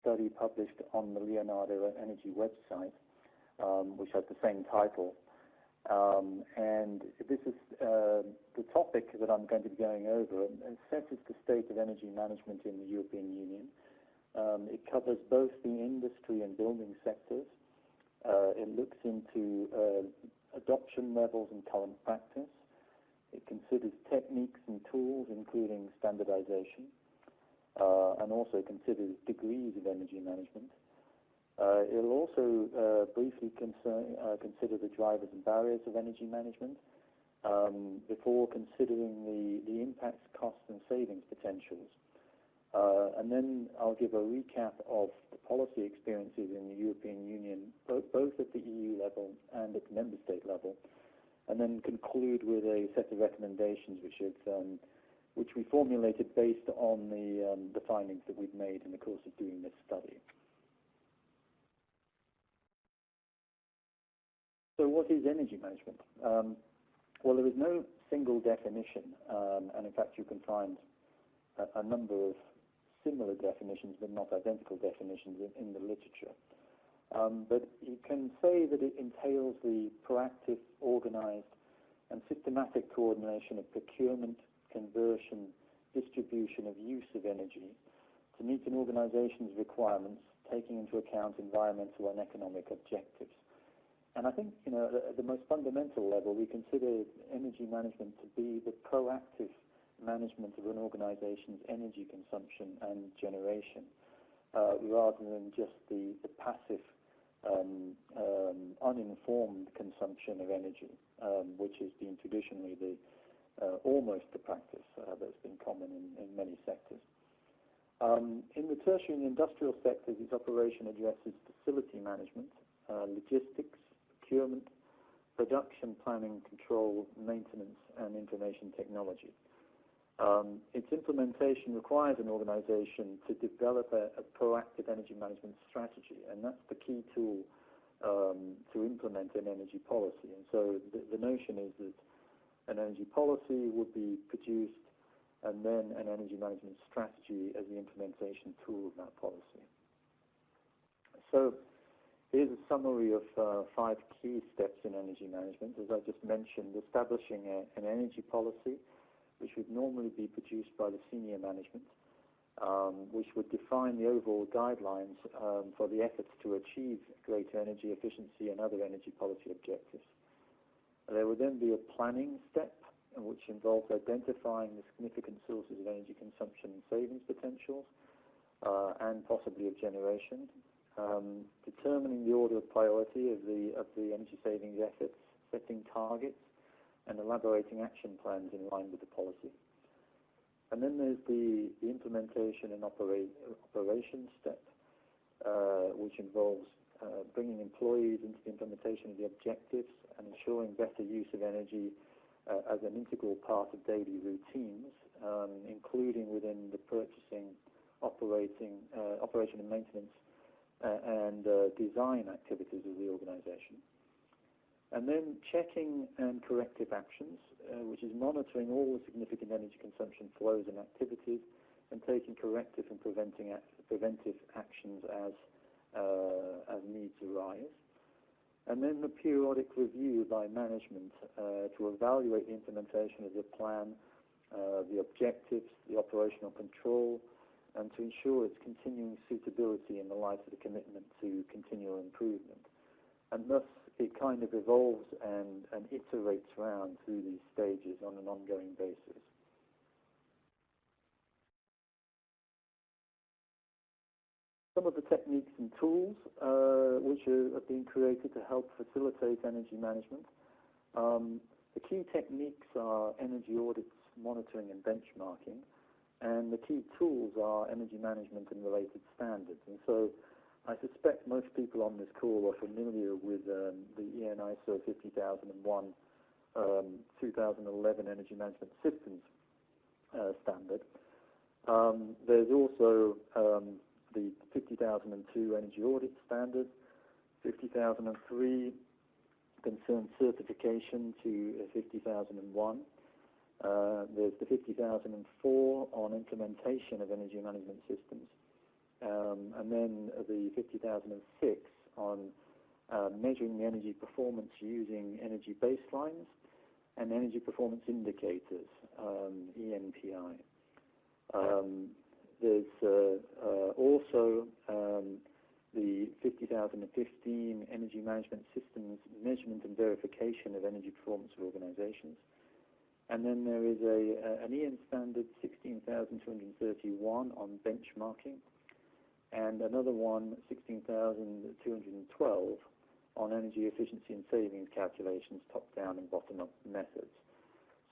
study published on the Leonardo Energy website, which has the same title. And this is the topic that I'm going to be going over. It assesses the state of energy management in the European Union. It covers both the industry and building sectors. It looks into adoption levels and current practice. It considers techniques and tools, including standardization, and also considers degrees of energy management. It will also briefly consider the drivers and barriers of energy management before considering the impacts, costs, and savings potentials. And then I'll give a recap of the policy experiences in the European Union, both at the EU level and at the member state level, and then conclude with a set of recommendations which we formulated based on the findings that we've made in the course of doing this study. So what is energy management? Well, there is no single definition, and in fact you can find a number of similar definitions but not identical definitions in the literature. But you can say that it entails the proactive, organized, and systematic coordination of procurement, conversion, distribution of use of energy to meet an organization's requirements, taking into account environmental and economic objectives. And I think, at the most fundamental level, we consider energy management to be the proactive management of an organization's energy consumption and generation, rather than just the passive, uninformed consumption of energy, which has been traditionally almost the practice that's been common in many sectors. In the tertiary and industrial sectors, its operation addresses facility management, logistics, procurement, production, planning, control, maintenance, and information technology. Its implementation requires an organization to develop a proactive energy management strategy, and that's the key tool to implement an energy policy. And so the notion is that an energy policy would be produced and then an energy management strategy as the implementation tool of that policy. So here's a summary of 5 key steps in energy management. As I just mentioned, establishing an energy policy, which would normally be produced by the senior management, which would define the overall guidelines for the efforts to achieve greater energy efficiency and other energy policy objectives. There would then be a planning step, which involves identifying the significant sources of energy consumption and savings potentials, and possibly of generation, determining the order of priority of the energy savings efforts, setting targets, and elaborating action plans in line with the policy. And then there's the implementation and operation step, which involves bringing employees into the implementation of the objectives and ensuring better use of energy as an integral part of daily routines, including within the purchasing, operation and maintenance, and design activities of the organization. And then checking and corrective actions, which is monitoring all the significant energy consumption flows and activities and taking corrective and preventive actions as needs arise. And then the periodic review by management to evaluate the implementation of the plan, the objectives, the operational control, and to ensure its continuing suitability in the light of the commitment to continual improvement. And thus, it kind of evolves and iterates around through these stages on an ongoing basis. Some of the techniques and tools which have been created to help facilitate energy management. The key techniques are energy audits, monitoring and benchmarking, and the key tools are energy management and related standards. And so I suspect most people on this call are familiar with the EN ISO 50001 2011 Energy Management Systems standard. There's also the 50002 Energy Audit Standard. 50003 concerns certification to 50001. There's the 50004 on implementation of energy management systems. and then the 50,006 on measuring the energy performance using energy baselines and energy performance indicators, ENPI. There's also the 50,015 Energy Management Systems Measurement and Verification of Energy Performance of Organizations. And then there is an EN standard 16,231 on benchmarking, and another one, 16,212, on energy efficiency and savings calculations, top-down and bottom-up methods.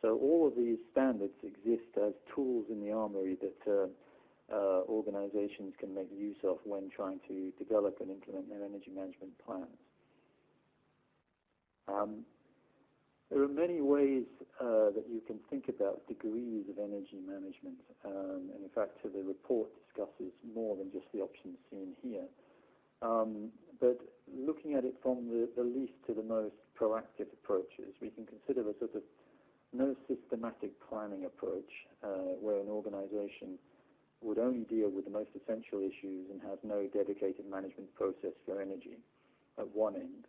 So all of these standards exist as tools in the armory that organizations can make use of when trying to develop and implement their energy management plans. There are many ways that you can think about degrees of energy management, and in fact the report discusses more than just the options seen here. But looking at it from the least to the most proactive approaches, we can consider a sort of no systematic planning approach where an organization would only deal with the most essential issues and have no dedicated management process for energy at one end.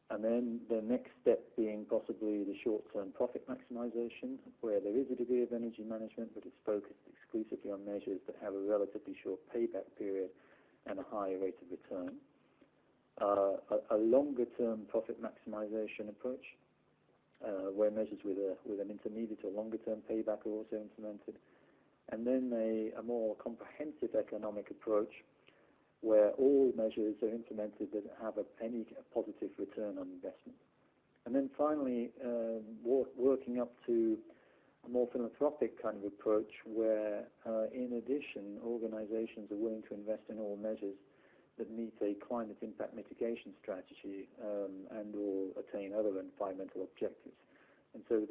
And then the next step being possibly the short-term profit maximization, where there is a degree of energy management, but it's focused exclusively on measures that have a relatively short payback period and a high rate of return. A longer-term profit maximization approach, where measures with an intermediate or longer-term payback are also implemented. And then a more comprehensive economic approach, where all measures are implemented that have any positive return on investment. And then finally, working up to a more philanthropic kind of approach where, in addition, organizations are willing to invest in all measures that meet a climate impact mitigation strategy and or attain other environmental objectives. And so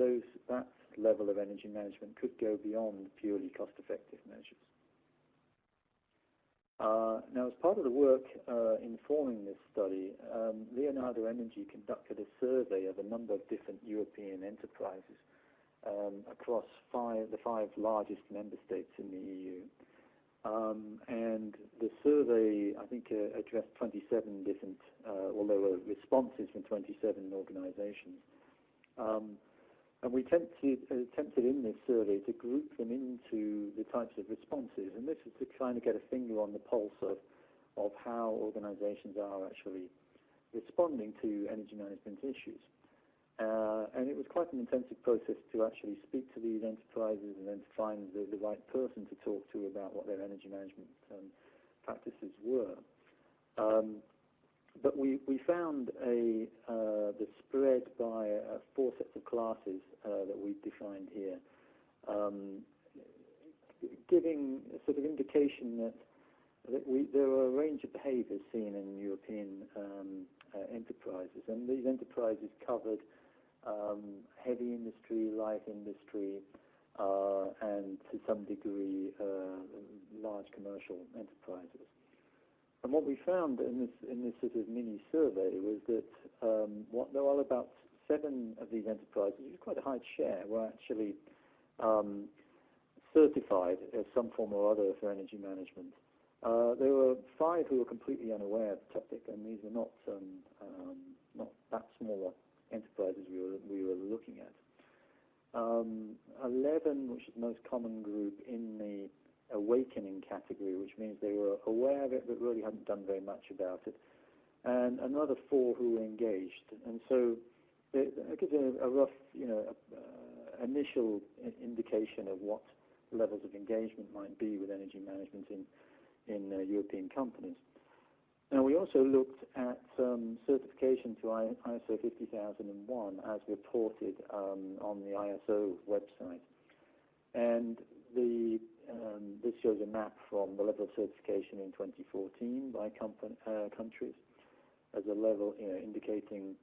that level of energy management could go beyond purely cost-effective measures. Now, as part of the work informing this study, Leonardo Energy conducted a survey of a number of different European enterprises across the five largest member states in the EU. And the survey, I think, addressed 27 different, well, there were responses from 27 organizations. And we attempted in this survey to group them into the types of responses, and this is to try to get a finger on the pulse of how organizations are actually responding to energy management issues. And it was quite an intensive process to actually speak to these enterprises and then to find the right person to talk to about what their energy management practices were. But we found the spread by 4 sets of classes that we've defined here, giving a sort of indication that there are a range of behaviors seen in European enterprises, and these enterprises covered heavy industry, light industry, and to some degree large commercial enterprises. And what we found in this sort of mini survey was that there were about 7 of these enterprises, which is quite a high share, were actually certified as some form or other for energy management. There were 5 who were completely unaware of the topic, and these were not that smaller enterprises we were looking at. 11, which is the most common group, in the awakening category, which means they were aware of it but really hadn't done very much about it, and another 4 who were engaged. And so it gives a rough, initial indication of what levels of engagement might be with energy management in European companies. Now, we also looked at certification to ISO 50001 as reported on the ISO website. And this shows a map from the level of certification in 2014 by countries as a level, indicating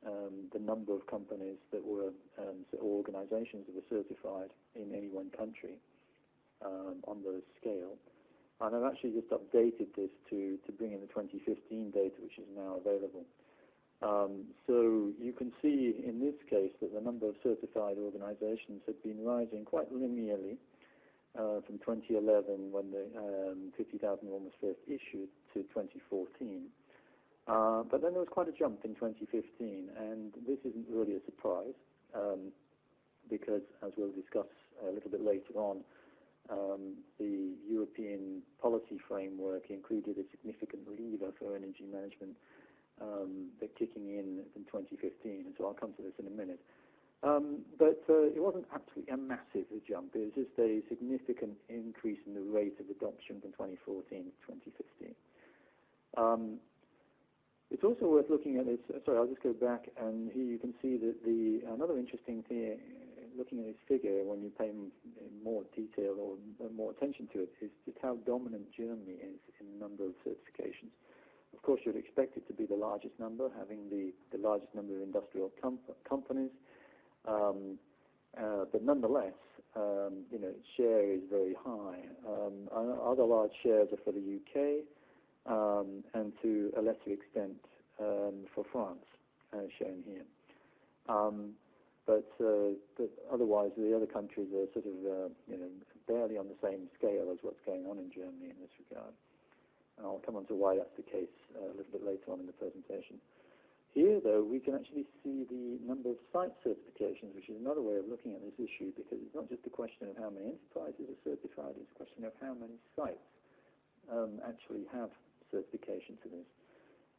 the number of companies that were, or organizations that were certified in any one country on the scale. And I've actually just updated this to bring in the 2015 data, which is now available. So you can see in this case that the number of certified organizations had been rising quite linearly from 2011, when the 50,001 was first issued, to 2014. But then there was quite a jump in 2015, and this isn't really a surprise, because, as we'll discuss a little bit later on, the European policy framework included a significant lever for energy management kicking in 2015, and so I'll come to this in a minute. But it wasn't absolutely a massive jump. It was just a significant increase in the rate of adoption from 2014 to 2015. It's also worth looking at this. Sorry, I'll just go back, and here you can see that another interesting thing, looking at this figure, when you pay more detail or more attention to it, is just how dominant Germany is in the number of certifications. Of course, you'd expect it to be the largest number, having the largest number of industrial companies. But nonetheless, its share is very high. Other large shares are for the UK, and to a lesser extent for France, as shown here. But otherwise, the other countries are sort of barely on the same scale as what's going on in Germany in this regard. And I'll come on to why that's the case a little bit later on in the presentation. Here, though, we can actually see the number of site certifications, which is another way of looking at this issue, because it's not just a question of how many enterprises are certified, it's a question of how many sites actually have certification to this.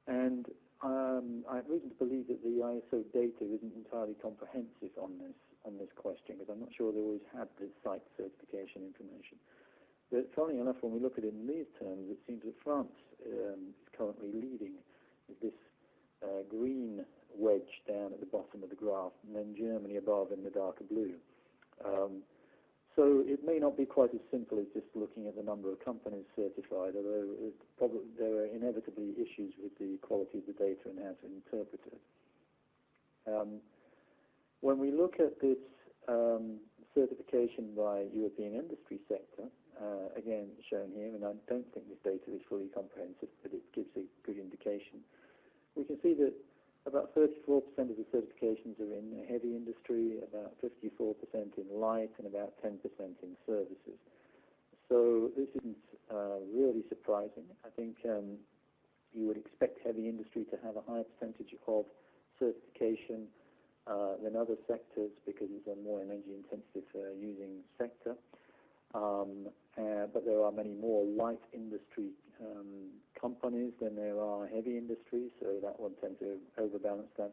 And I have reason to believe that the ISO data isn't entirely comprehensive on this question, because I'm not sure they always had the site certification information. But funnily enough, when we look at it in these terms, it seems that France is currently leading with this green wedge down at the bottom of the graph, and then Germany above in the darker blue. So it may not be quite as simple as just looking at the number of companies certified, although there are inevitably issues with the quality of the data and how to interpret it. When we look at this certification by European industry sector, again shown here, and I don't think this data is fully comprehensive, but it gives a good indication. We can see that about 34% of the certifications are in heavy industry, about 54% in light, and about 10% in services. So this isn't really surprising. I think you would expect heavy industry to have a higher percentage of certification than other sectors, because it's a more energy-intensive using sector. But there are many more light industry companies than there are heavy industry, so that would tend to overbalance that.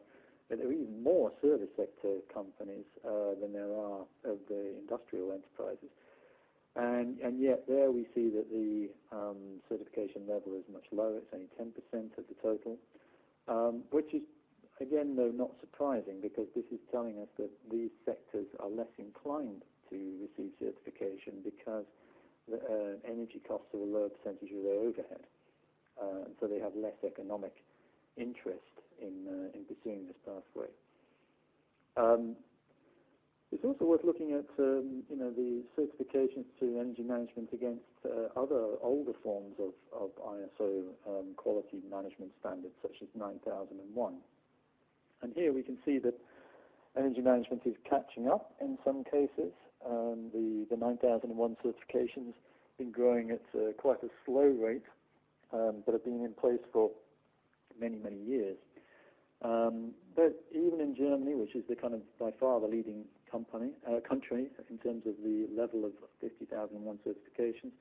But there are even more service sector companies than there are of the industrial enterprises. And yet there we see that the certification level is much lower. It's only 10% of the total, which is, again, though, not surprising, because this is telling us that these sectors are less inclined to receive certification because the energy costs are a lower percentage of their overhead. And so they have less economic interest in pursuing this pathway. It's also worth looking at the certifications to energy management against other older forms of ISO quality management standards, such as 9001. And here we can see that energy management is catching up in some cases. The 9001 certifications have been growing at quite a slow rate, but have been in place for many, many years. But even in Germany, which is the kind of by far the leading country in terms of the level of 50,001 certifications,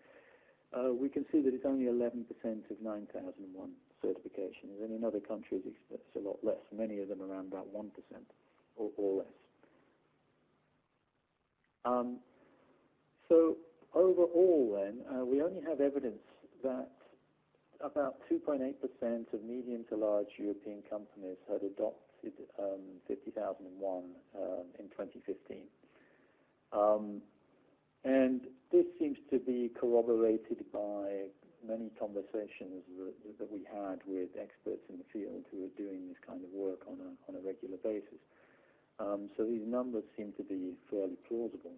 we can see that it's only 11% of 9001 certifications, and in other countries it's a lot less, many of them around about 1% or less. So overall then, we only have evidence that about 2.8% of medium to large European companies had adopted 50,001 in 2015. And this seems to be corroborated by many conversations that we had with experts in the field who are doing this kind of work on a regular basis. So these numbers seem to be fairly plausible.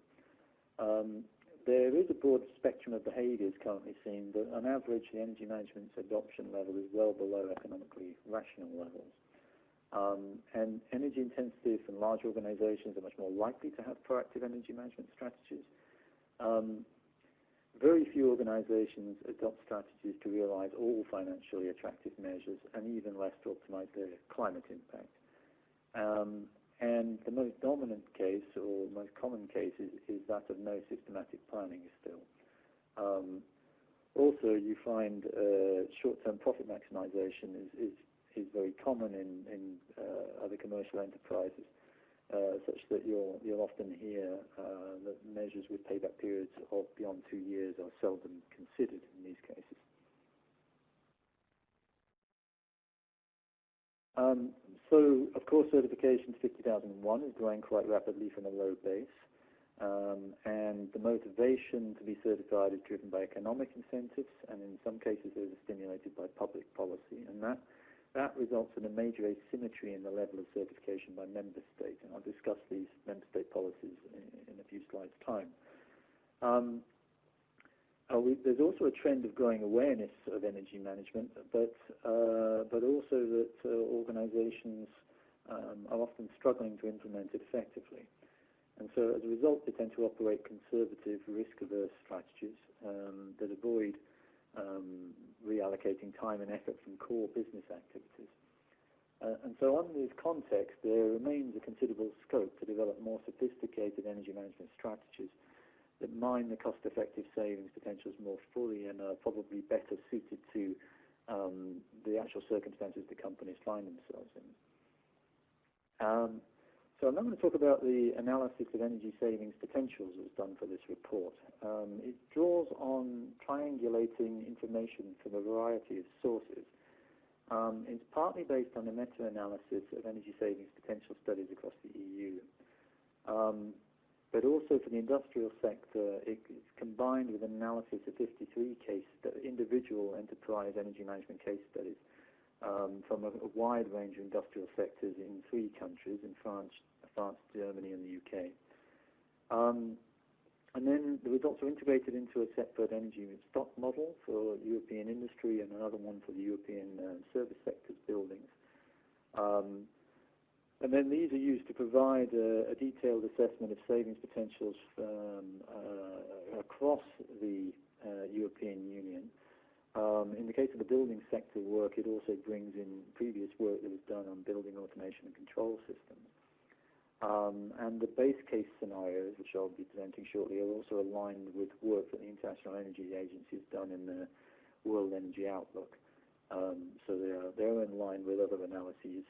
There is a broad spectrum of behaviours currently seen, but on average the energy management's adoption level is well below economically rational levels. And energy intensive and large organisations are much more likely to have proactive energy management strategies. Very few organizations adopt strategies to realize all financially attractive measures, and even less to optimize their climate impact. And the most dominant case, or most common case, is that of no systematic planning still. Also, you find short-term profit maximization is very common in other commercial enterprises, such that you'll often hear that measures with payback periods of beyond 2 years are seldom considered in these cases. So, of course, certification to 50,001 is growing quite rapidly from a low base, and the motivation to be certified is driven by economic incentives, and in some cases it is stimulated by public policy, and that results in a major asymmetry in the level of certification by member state, and I'll discuss these member state policies in a few slides' time. There's also a trend of growing awareness of energy management, but also that organizations are often struggling to implement it effectively. And so as a result, they tend to operate conservative, risk-averse strategies that avoid reallocating time and effort from core business activities. And so on this context, there remains a considerable scope to develop more sophisticated energy management strategies that mine the cost-effective savings potentials more fully and are probably better suited to the actual circumstances the companies find themselves in. So I'm now going to talk about the analysis of energy savings potentials that was done for this report. It draws on triangulating information from a variety of sources. It's partly based on a meta-analysis of energy savings potential studies across the EU. But also for the industrial sector, it's combined with an analysis of 53 individual enterprise energy management case studies from a wide range of industrial sectors in 3 countries, in France, Germany, and the UK. And then the results are integrated into a separate energy stock model for European industry and another one for the European service sector's buildings. And then these are used to provide a detailed assessment of savings potentials across the European Union. In the case of the building sector work, it also brings in previous work that was done on building automation and control systems. And the base case scenarios, which I'll be presenting shortly, are also aligned with work that the International Energy Agency has done in the World Energy Outlook. So they're in line with other analyses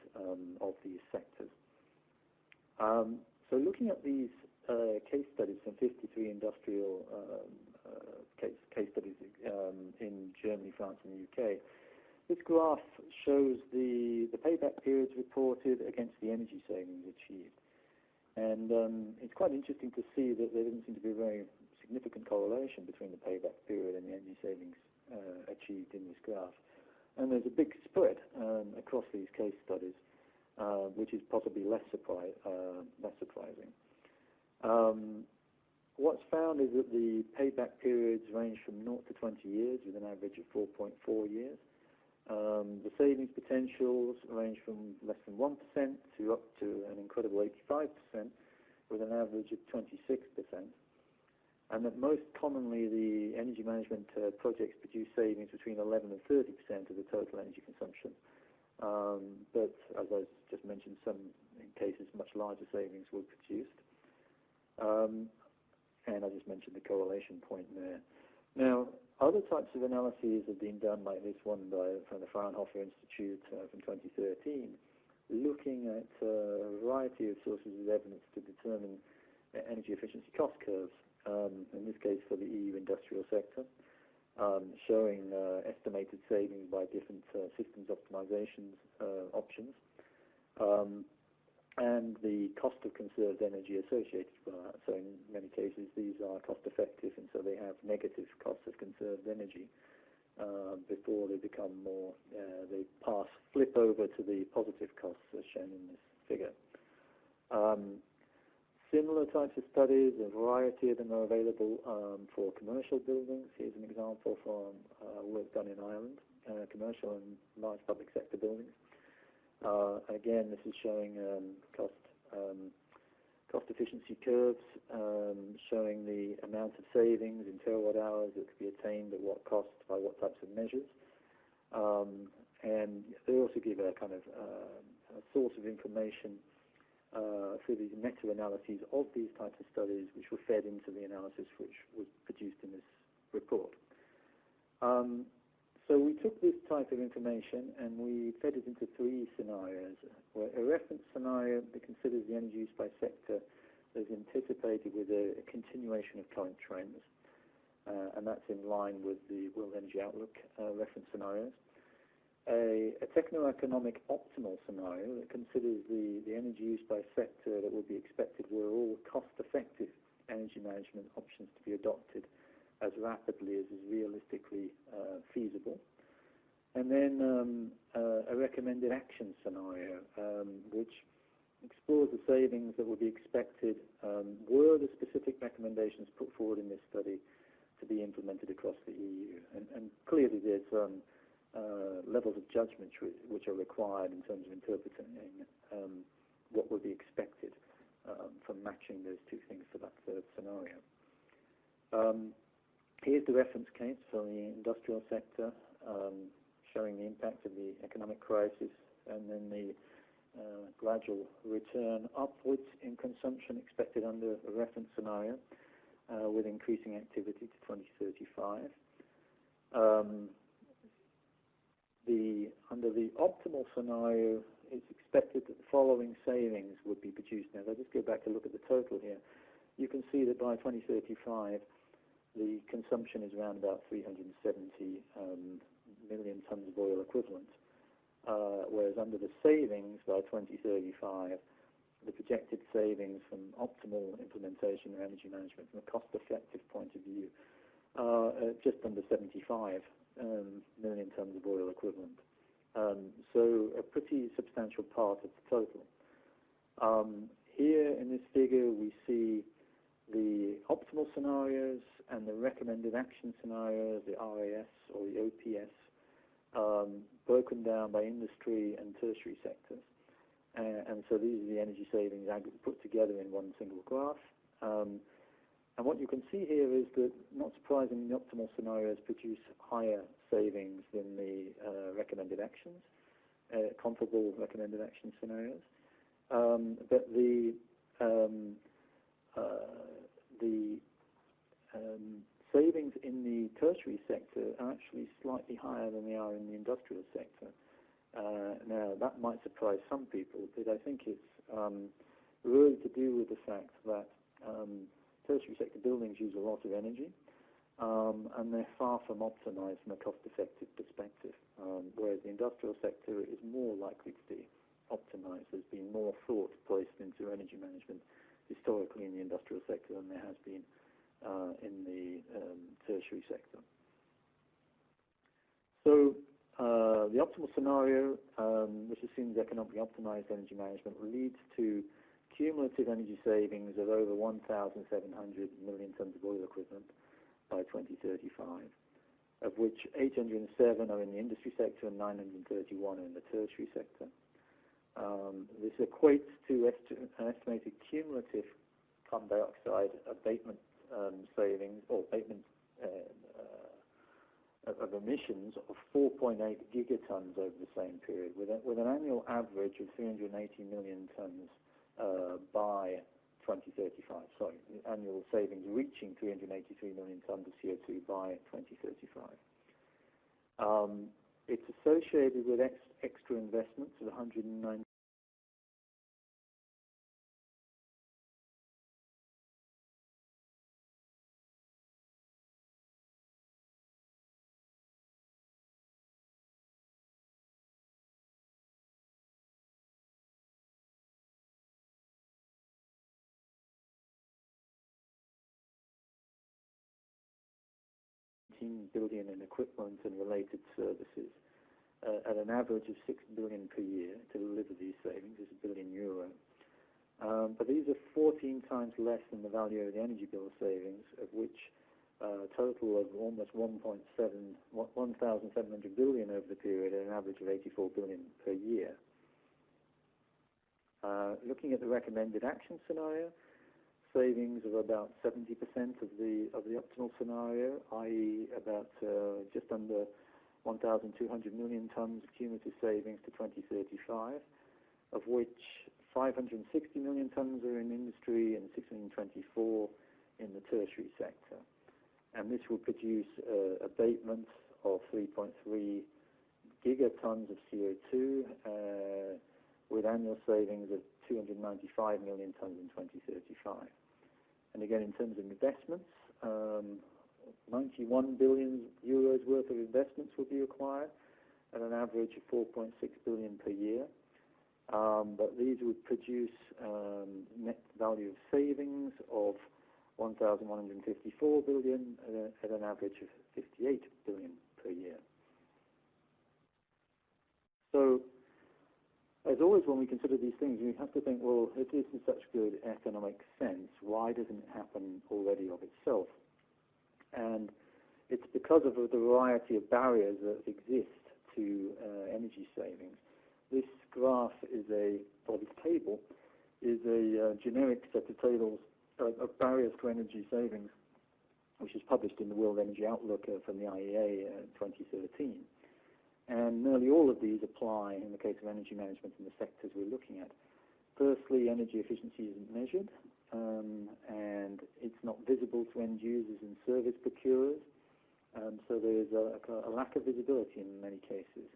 of these sectors. So looking at these case studies from 53 industrial case studies in Germany, France, and the UK, this graph shows the payback periods reported against the energy savings achieved. And it's quite interesting to see that there doesn't seem to be a very significant correlation between the payback period and the energy savings achieved in this graph. And there's a big spread across these case studies, which is possibly less surprising. What's found is that the payback periods range from 0 to 20 years, with an average of 4.4 years. The savings potentials range from less than 1% to up to an incredible 85%, with an average of 26%. And that most commonly the energy management projects produce savings between 11 and 30% of the total energy consumption. But as I just mentioned, some cases much larger savings were produced. And I just mentioned the correlation point there. Now, other types of analyses have been done, like this one from the Fraunhofer Institute from 2013, looking at a variety of sources of evidence to determine energy efficiency cost curves. In this case for the EU industrial sector, showing estimated savings by different systems optimization options, and the cost of conserved energy associated with that. So in many cases these are cost effective, and so they have negative costs of conserved energy before they become more, they flip over to the positive costs as shown in this figure. Similar types of studies, a variety of them are available for commercial buildings. Here's an example from work done in Ireland, commercial and large public sector buildings. Again, this is showing cost cost efficiency curves showing the amount of savings in terawatt hours that could be attained at what cost by what types of measures. And they also give a kind of a source of information through these meta-analyses of these types of studies, which were fed into the analysis which was produced in this report. So we took this type of information and we fed it into three scenarios. Where a reference scenario that considers the energy use by sector as anticipated with a continuation of current trends, and that's in line with the World Energy Outlook reference scenarios. A techno-economic optimal scenario that considers the energy use by sector that would be expected were all cost-effective energy management options to be adopted as rapidly as is realistically feasible. And then a recommended action scenario, which explores the savings that would be expected were the specific recommendations put forward in this study to be implemented across the EU. And clearly there's levels of judgment which are required in terms of interpreting what would be expected from matching those two things for that third scenario. Here's the reference case for the industrial sector, showing the impact of the economic crisis and then the gradual return upwards in consumption expected under a reference scenario with increasing activity to 2035. Under the optimal scenario, it's expected that the following savings would be produced. Now, if I just go back to look at the total here, you can see that by 2035, the consumption is around about 370 million tons of oil equivalent, whereas under the savings by 2035, the projected savings from optimal implementation of energy management from a cost-effective point of view are just under 75 million tons of oil equivalent. So a pretty substantial part of the total. Here in this figure we see the optimal scenarios and the recommended action scenarios, the RAS or the OPS, broken down by industry and tertiary sectors. And so these are the energy savings put together in one single graph. And what you can see here is that, not surprisingly, the optimal scenarios produce higher savings than the recommended actions, comparable recommended action scenarios. But the savings in the tertiary sector are actually slightly higher than they are in the industrial sector. Now, that might surprise some people, but I think it's really to do with the fact that tertiary sector buildings use a lot of energy, and they're far from optimized from a cost-effective perspective, whereas the industrial sector is more likely to be optimized. There's been more thought placed into energy management historically in the industrial sector than there has been in the tertiary sector. So the optimal scenario, which assumes economically optimized energy management, leads to cumulative energy savings of over 1,700 million tons of oil equivalent by 2035, of which 807 are in the industry sector and 931 are in the tertiary sector. This equates to an estimated cumulative carbon dioxide abatement savings, or abatement of emissions of 4.8 gigatons over the same period, with an annual average of 380 million tons by 2035. Sorry, the annual savings reaching 383 million tons of CO2 by 2035. It's associated with extra investments of 109. billion in equipment and related services at an average of 6 billion per year to deliver these savings. Is €1 billion. But these are 14 times less than the value of the energy bill savings, of which a total of almost 1,700 billion over the period at an average of 84 billion per year. Looking at the recommended action scenario, savings of about 70% of the optimal scenario, i.e. about just under 1,200 million tons of cumulative savings to 2035, of which 560 million tons are in industry and 624 in the tertiary sector. And this will produce abatements of 3.3 gigatons of CO2 with annual savings of 295 million tons in 2035. And again, in terms of investments, 91 billion euros worth of investments will be required at an average of 4.6 billion per year. But these would produce net value of savings of 1,154 billion at an average of 58 billion per year. So, as always when we consider these things, we have to think, well, if this is such good economic sense, why doesn't it happen already of itself? And it's because of the variety of barriers that exist to energy savings. This graph is this table is a generic set of tables of barriers to energy savings, which is published in the World Energy Outlook from the IEA in 2013. And nearly all of these apply in the case of energy management in the sectors we're looking at. Firstly, energy efficiency isn't measured, and it's not visible to end users and service procurers. So there's a lack of visibility in many cases.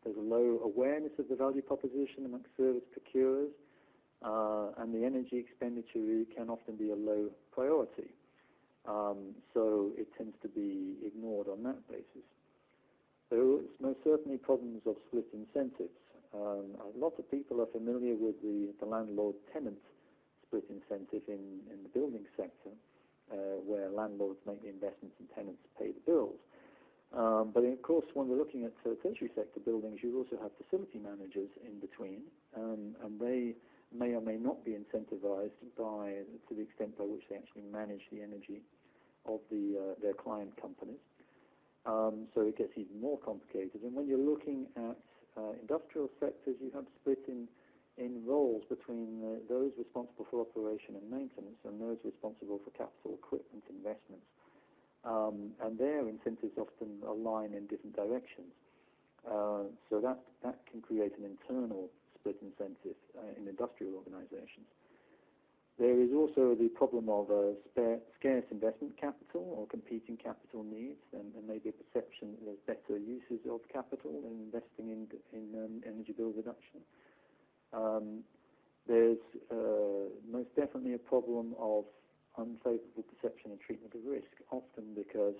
There's a low awareness of the value proposition amongst service procurers, and the energy expenditure really can often be a low priority. So it tends to be ignored on that basis. There's most certainly problems of split incentives. A lot of people are familiar with the landlord-tenant split incentive in the building sector, where landlords make the investments and tenants pay the bills. But of course, when we're looking at tertiary sector buildings, you also have facility managers in between, and they may or may not be incentivized to the extent by which they actually manage the energy of their client companies. So it gets even more complicated. And when you're looking at industrial sectors, you have split in roles between those responsible for operation and maintenance and those responsible for capital equipment investments. And their incentives often align in different directions. So that can create an internal split incentive in industrial organizations. There is also the problem of scarce investment capital or competing capital needs, and there may be a perception that there's better uses of capital than investing in energy bill reduction. There's most definitely a problem of unfavorable perception and treatment of risk, often because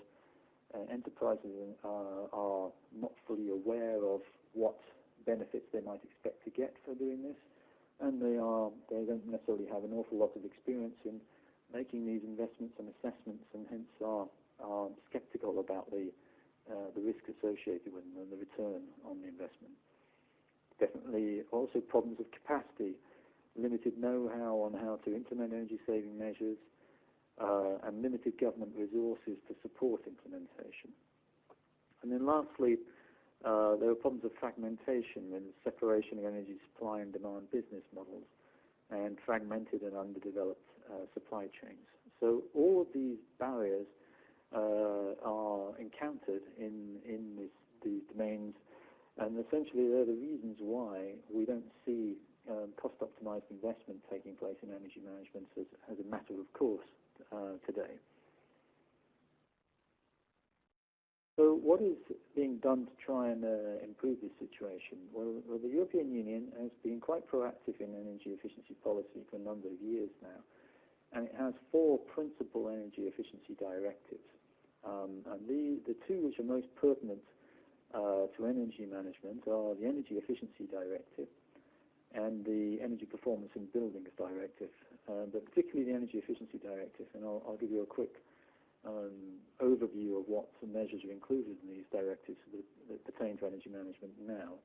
enterprises are not fully aware of what benefits they might expect to get for doing this, and they don't necessarily have an awful lot of experience in making these investments and assessments, and hence are skeptical about the risk associated with them and the return on the investment. Definitely also problems of capacity, limited know-how on how to implement energy-saving measures, and limited government resources to support implementation. And then lastly, there are problems of fragmentation and separation of energy supply and demand business models, and fragmented and underdeveloped supply chains. So all of these barriers are encountered in these domains, and essentially they're the reasons why we don't see cost-optimized investment taking place in energy management as a matter of course today. So what is being done to try and improve this situation? Well, the European Union has been quite proactive in energy efficiency policy for a number of years now, and it has 4 principal energy efficiency directives. And the two which are most pertinent to energy management are the Energy Efficiency Directive and the Energy Performance in Buildings Directive, but particularly the Energy Efficiency Directive, and I'll give you a quick overview of what measures are included in these directives that pertain to energy management now.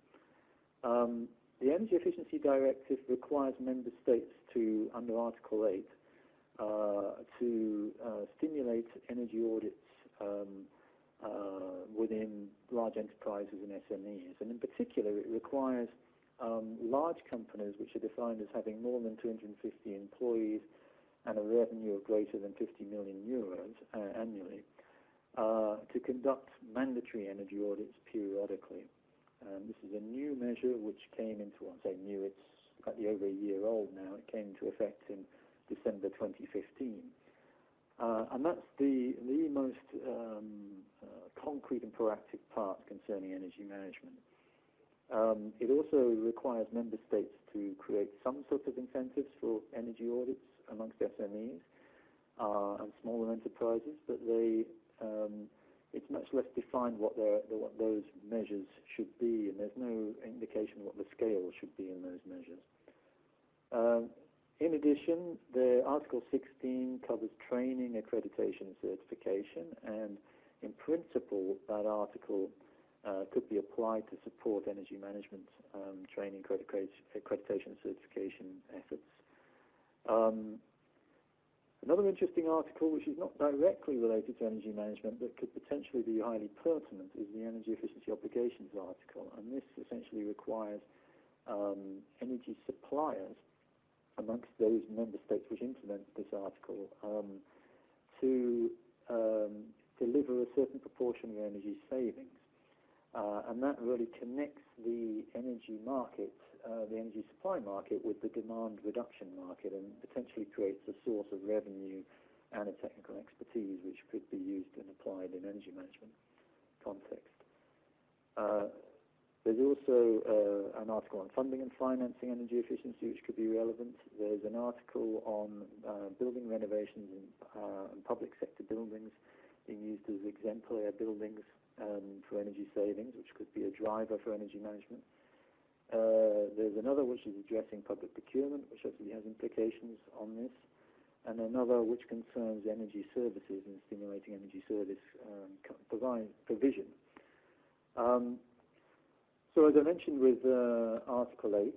The Energy Efficiency Directive requires member states to, under Article 8, to stimulate energy audits within large enterprises and SMEs, and in particular it requires large companies, which are defined as having more than 250 employees and a revenue of greater than 50 million euros annually, to conduct mandatory energy audits periodically. This is a new measure which came into, I say new, it's slightly over a year old now. It came into effect in December 2015. And that's the most concrete and proactive part concerning energy management. It also requires member states to create some sort of incentives for energy audits amongst SMEs and smaller enterprises, but it's much less defined what those measures should be, and there's no indication what the scale should be in those measures. In addition, the Article 16 covers training, accreditation, and certification, and in principle, that article could be applied to support energy management training, accreditation, and certification efforts. Another interesting article, which is not directly related to energy management, but could potentially be highly pertinent, is the Energy Efficiency Obligations article, and this essentially requires energy suppliers amongst those member states which implement this article to deliver a certain proportion of energy savings. And that really connects the energy market, the energy supply market, with the demand reduction market, and potentially creates a source of revenue and a technical expertise which could be used and applied in energy management context. There's also an article on funding and financing energy efficiency, which could be relevant. There's an article on building renovations and public sector buildings being used as exemplary buildings for energy savings, which could be a driver for energy management. There's another which is addressing public procurement, which obviously has implications on this, and another which concerns energy services and stimulating energy service provision. So as I mentioned with Article 8,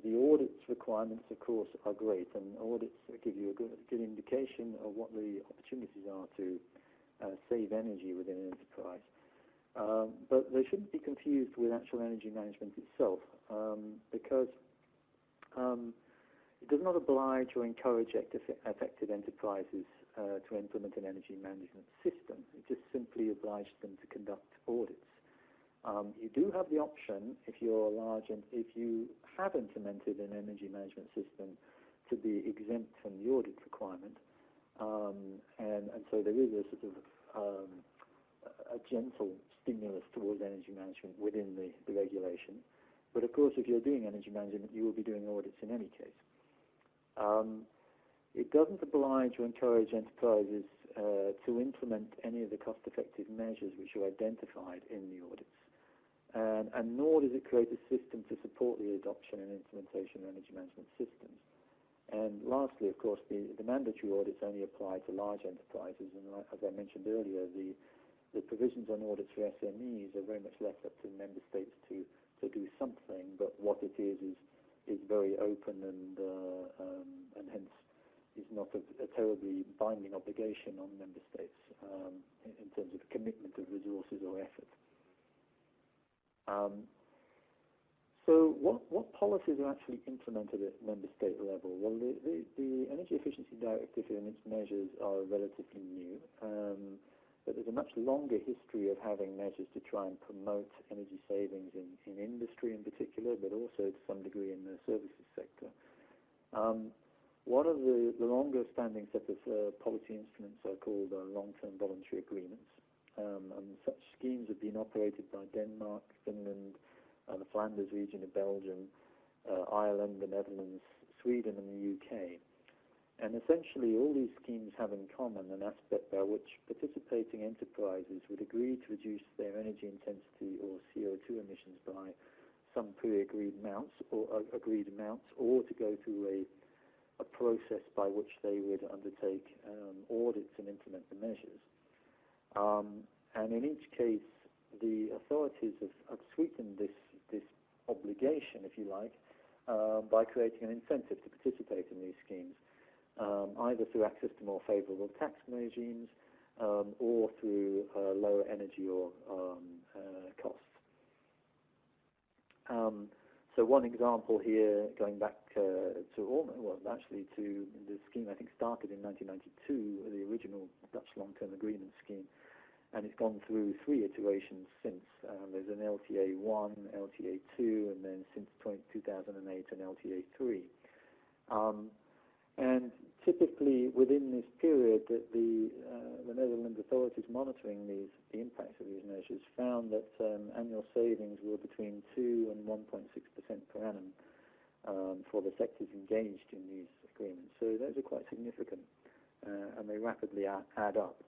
the audits requirements, of course, are great, and audits give you a good indication of what the opportunities are to save energy within an enterprise. But they shouldn't be confused with actual energy management itself, because it does not oblige or encourage affected enterprises to implement an energy management system. It just simply obliges them to conduct audits. You do have the option, if you're large and if you have implemented an energy management system, to be exempt from the audit requirement, and so there is a sort of a gentle stimulus towards energy management within the regulation. But of course, if you're doing energy management, you will be doing audits in any case. It doesn't oblige or encourage enterprises to implement any of the cost-effective measures which are identified in the audits. And nor does it create a system to support the adoption and implementation of energy management systems. And lastly, of course, the mandatory audits only apply to large enterprises, and as I mentioned earlier, the provisions on audits for SMEs are very much left up to member states to do something, but what it is very open and hence is not a terribly binding obligation on member states in terms of commitment of resources or effort. So what policies are actually implemented at member state level? Well, the Energy Efficiency Directive and its measures are relatively new, but there's a much longer history of having measures to try and promote energy savings in industry in particular, but also to some degree in the services sector. One of the longer-standing set of policy instruments are called long-term voluntary agreements. And such schemes have been operated by Denmark, Finland, the Flanders region of Belgium, Ireland, the Netherlands, Sweden, and the UK. And essentially, all these schemes have in common an aspect by which participating enterprises would agree to reduce their energy intensity or CO2 emissions by some pre-agreed amounts, or to go through a process by which they would undertake audits and implement the measures. And in each case, the authorities have sweetened this obligation, if you like, by creating an incentive to participate in these schemes, either through access to more favourable tax regimes or through lower energy or costs. So one example here, going back to almost, well, actually to the scheme I think started in 1992, the original Dutch long-term agreement scheme, and it's gone through 3 iterations since. There's an LTA 1, LTA 2, and then since 2008 an LTA 3. And typically within this period, that the Netherlands authorities monitoring the impacts of these measures found that annual savings were between 2 and 1.6% per annum for the sectors engaged in these agreements. So those are quite significant, and they rapidly add up.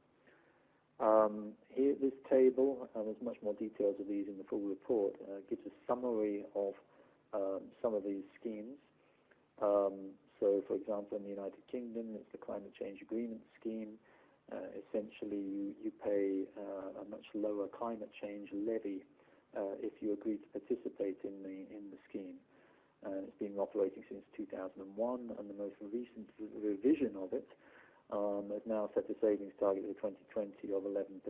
Here, this table, there's much more details of these in the full report, gives a summary of some of these schemes. So, for example, in the United Kingdom, it's the Climate Change Agreement Scheme. Essentially, you pay a much lower climate change levy if you agree to participate in the scheme. It's been operating since 2001, and the most recent revision of it has now set a savings target for 2020 of 11%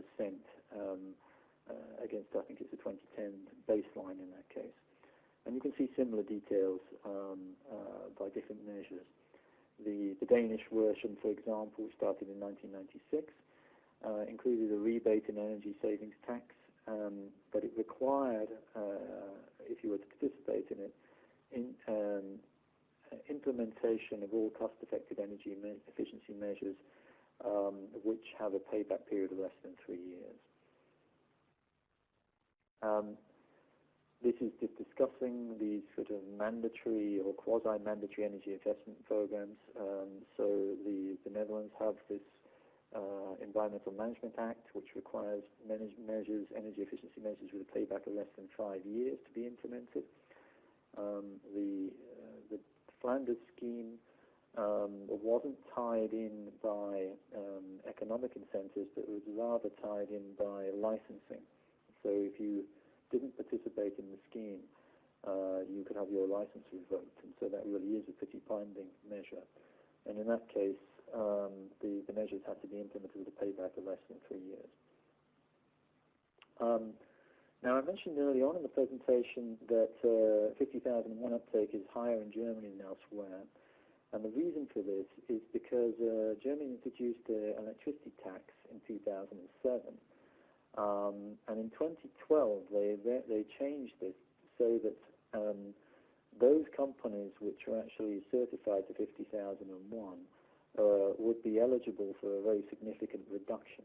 against, I think it's a 2010 baseline in that case. And you can see similar details by different measures. The Danish version, for example, which started in 1996, included a rebate in energy savings tax, but it required, if you were to participate in it, implementation of all cost-effective energy efficiency measures which have a payback period of less than 3 years. This is just discussing these sort of mandatory or quasi-mandatory energy investment programs. So the Netherlands have this Environmental Management Act, which requires measures, energy efficiency measures with a payback of less than 5 years to be implemented. The Flanders scheme wasn't tied in by economic incentives, but was rather tied in by licensing. So if you didn't participate in the scheme, you could have your license revoked, and so that really is a pretty binding measure. And in that case, the measures had to be implemented with a payback of less than 3 years. Now, I mentioned early on in the presentation that 50,001 uptake is higher in Germany than elsewhere, and the reason for this is because Germany introduced an electricity tax in 2007. And in 2012, they changed this so that those companies which are actually certified to 50,001 would be eligible for a very significant reduction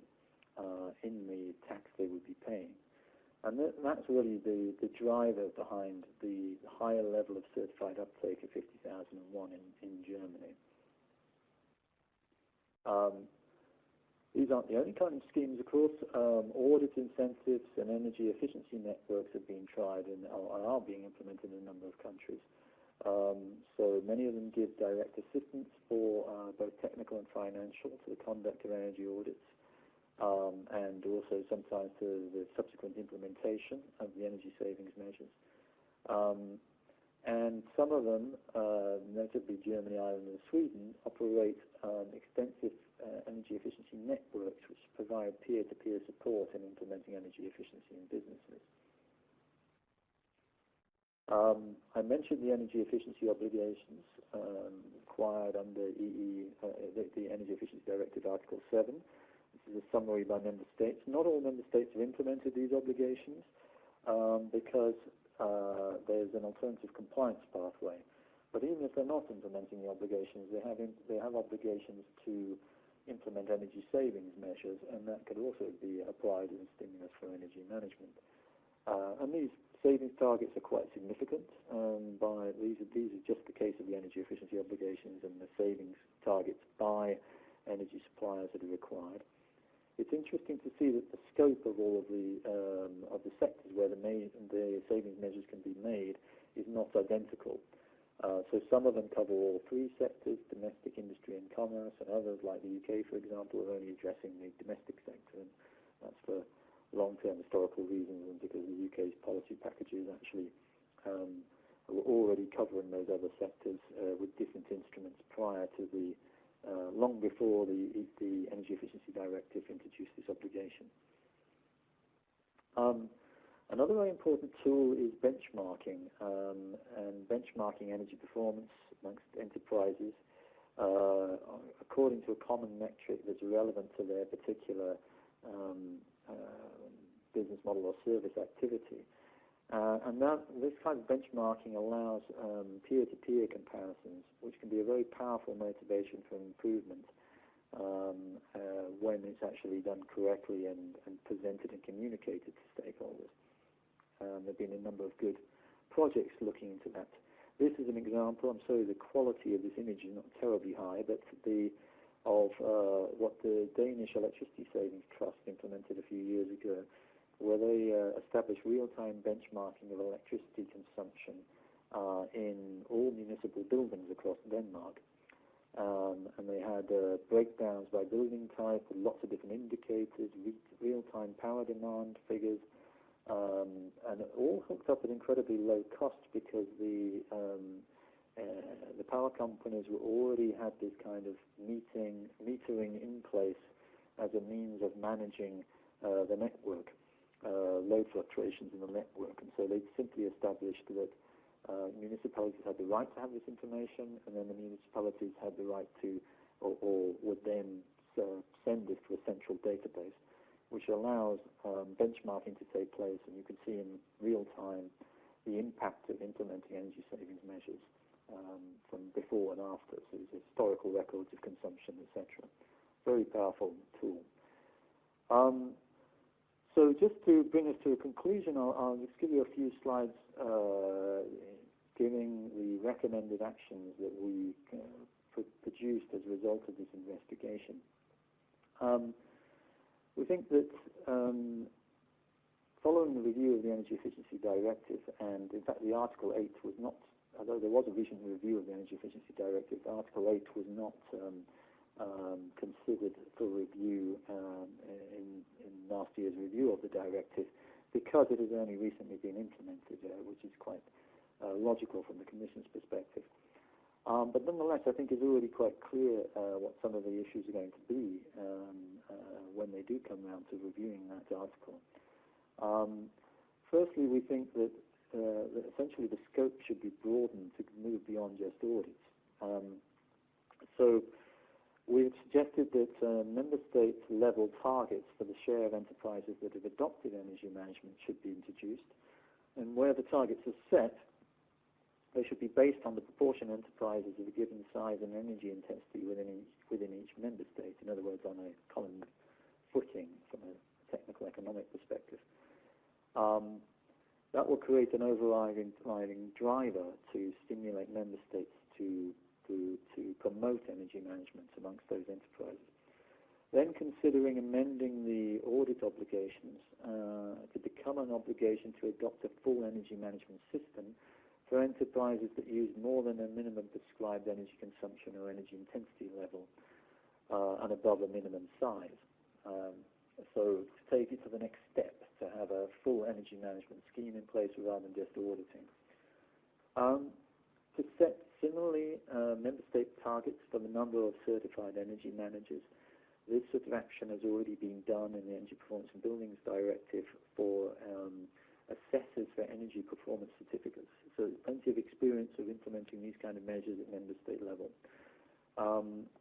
in the tax they would be paying. And that's really the driver behind the higher level of certified uptake of 50,001 in Germany. These aren't the only kind of schemes, of course. Audit incentives and energy efficiency networks have been tried and are being implemented in a number of countries. So many of them give direct assistance for both technical and financial to the conduct of energy audits, and also sometimes to the subsequent implementation of the energy savings measures. And some of them, notably Germany, Ireland, and Sweden, operate extensive energy efficiency networks which provide peer-to-peer support in implementing energy efficiency in businesses. I mentioned the energy efficiency obligations required under the Energy Efficiency Directive Article 7. This is a summary by member states. Not all member states have implemented these obligations because there's an alternative compliance pathway. But even if they're not implementing the obligations, they have obligations to implement energy savings measures, and that could also be applied as a stimulus for energy management. And these savings targets are quite significant. These are just the case of the energy efficiency obligations and the savings targets by energy suppliers that are required. It's interesting to see that the scope of all of the sectors where the savings measures can be made is not identical. So some of them cover all 3 sectors, domestic, industry and commerce, and others, like the UK, for example, are only addressing the domestic sector, and that's for long-term historical reasons and because the UK's policy packages actually were already covering those other sectors with different instruments prior to long before the Energy Efficiency Directive introduced this obligation. Another very important tool is benchmarking, and benchmarking energy performance amongst enterprises according to a common metric that's relevant to their particular business model or service activity. And this kind of benchmarking allows peer-to-peer comparisons, which can be a very powerful motivation for improvement when it's actually done correctly and presented and communicated to stakeholders. There have been a number of good projects looking into that. This is an example. I'm sorry, the quality of this image is not terribly high, but of what the Danish Electricity Savings Trust implemented a few years ago, where they established real-time benchmarking of electricity consumption in all municipal buildings across Denmark. And they had breakdowns by building type with lots of different indicators, real-time power demand figures, and it all hooked up at incredibly low cost because the power companies already had this kind of metering in place as a means of managing the network, load fluctuations in the network. And so they simply established that municipalities had the right to have this information, and then the municipalities had the right to, or would then send this to a central database, which allows benchmarking to take place, and you can see in real time the impact of implementing energy savings measures from before and after, so there's historical records of consumption, etc. Very powerful tool. So just to bring us to a conclusion, I'll just give you a few slides giving the recommended actions that we produced as a result of this investigation. We think that following the review of the Energy Efficiency Directive, and in fact the Article 8 was not, although there was a recent review of the Energy Efficiency Directive, Article 8 was not considered for review in last year's review of the directive, because it has only recently been implemented, which is quite logical from the Commission's perspective. But nonetheless, I think it's already quite clear what some of the issues are going to be when they do come around to reviewing that article. Firstly, we think that essentially the scope should be broadened to move beyond just audits. So we've suggested that member state level targets for the share of enterprises that have adopted energy management should be introduced, and where the targets are set, they should be based on the proportion of enterprises of a given size and energy intensity within each member state, in other words, on a common footing from a technical economic perspective. That will create an overriding driver to stimulate member states to promote energy management amongst those enterprises. Then considering amending the audit obligations to become an obligation to adopt a full energy management system for enterprises that use more than a minimum prescribed energy consumption or energy intensity level and above a minimum size. So to take it to the next step, to have a full energy management scheme in place rather than just auditing. To set similarly member state targets for the number of certified energy managers. This sort of action has already been done in the Energy Performance in Buildings Directive for assessors for energy performance certificates. So plenty of experience of implementing these kind of measures at member state level.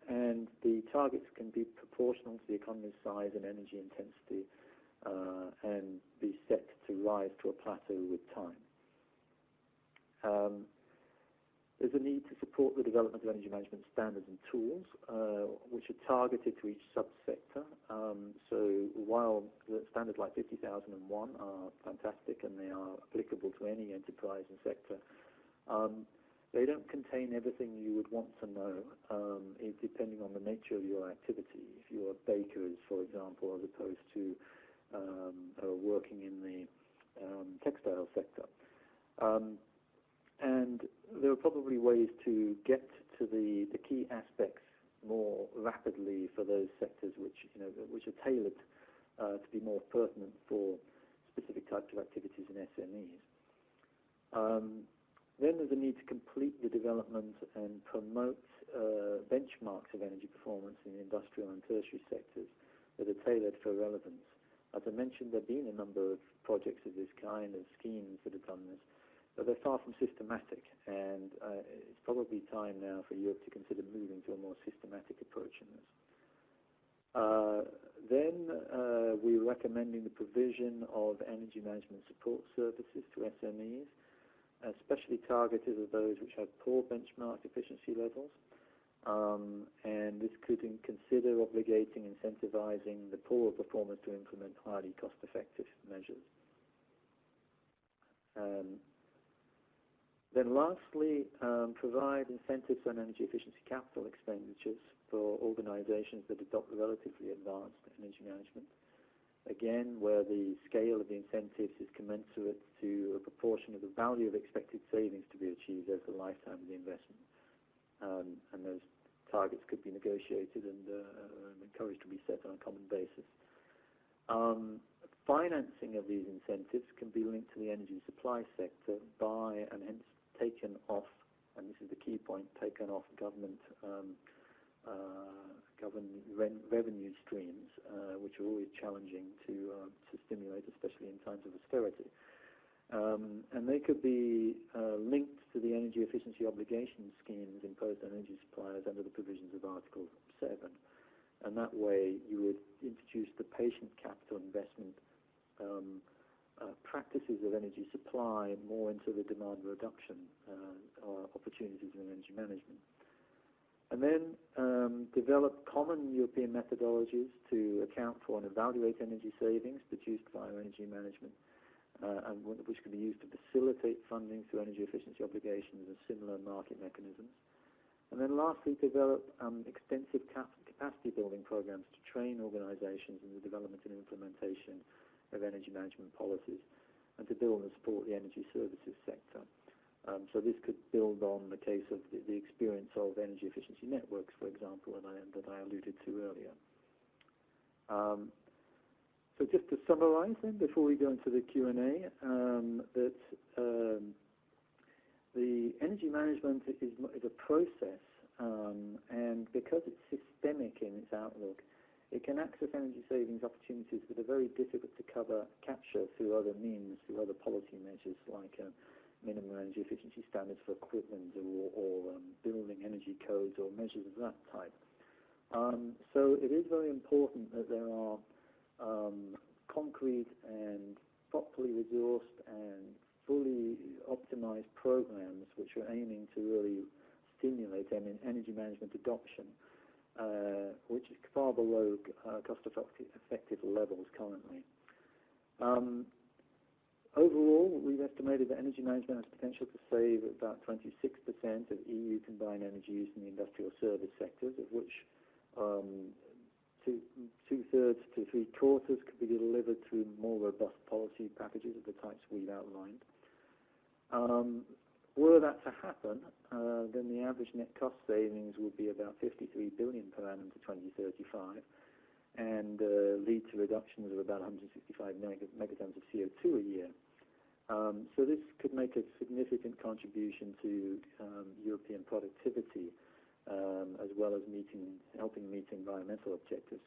And the targets can be proportional to the economy's size and energy intensity and be set to rise to a plateau with time. There's a need to support the development of energy management standards and tools, which are targeted to each subsector. So while the standards like 50001 are fantastic and they are applicable to any enterprise and sector, they don't contain everything you would want to know, depending on the nature of your activity. If you are bakers, for example, as opposed to working in the textile sector. And there are probably ways to get to the key aspects more rapidly for those sectors which are tailored to be more pertinent for specific types of activities in SMEs. Then there's a need to complete the development and promote benchmarks of energy performance in the industrial and tertiary sectors that are tailored for relevance As I mentioned, there have been a number of projects of this kind, of schemes that have done this, but they're far from systematic, and it's probably time now for Europe to consider moving to a more systematic approach in this. Then we're recommending the provision of energy management support services to SMEs, especially targeted at those which have poor benchmark efficiency levels. And this could consider obligating, incentivizing the poorer performers to implement highly cost-effective measures. Then lastly, provide incentives on energy efficiency capital expenditures for organizations that adopt relatively advanced energy management. Again, where the scale of the incentives is commensurate to a proportion of the value of expected savings to be achieved over the lifetime of the investment. And those targets could be negotiated and encouraged to be set on a common basis. Financing of these incentives can be linked to the energy supply sector by, and hence taken off, and this is the key point, taken off government revenue streams, which are always challenging to stimulate, especially in times of austerity. And they could be linked to the energy efficiency obligation schemes imposed on energy suppliers under the provisions of Article 7. And that way you would introduce the patient capital investment practices of energy supply more into the demand reduction opportunities in energy management. And then develop common European methodologies to account for and evaluate energy savings produced via energy management, and which can be used to facilitate funding through energy efficiency obligations and similar market mechanisms. And then lastly, develop extensive capacity building programs to train organizations in the development and implementation of energy management policies, and to build and support the energy services sector. So this could build on the case of the experience of energy efficiency networks, for example, that I alluded to earlier. So just to summarize then, before we go into the Q&A, that the energy management is a process, and because it's systemic in its outlook, it can access energy savings opportunities that are very difficult to capture through other means, through other policy measures like minimum energy efficiency standards for equipment or building energy codes or measures of that type. So it is very important that there are concrete and properly resourced and fully optimized programs which are aiming to really stimulate energy management adoption, which is far below cost-effective levels currently. Overall, we've estimated that energy management has potential to save about 26% of EU combined energy use in the industrial service sectors, of which two-thirds to three-quarters could be delivered through more robust policy packages of the types we've outlined. Were that to happen, then the average net cost savings would be about 53 billion per annum to 2035, and lead to reductions of about 165 megatons of CO2 a year. So this could make a significant contribution to European productivity, as well as helping meet environmental objectives.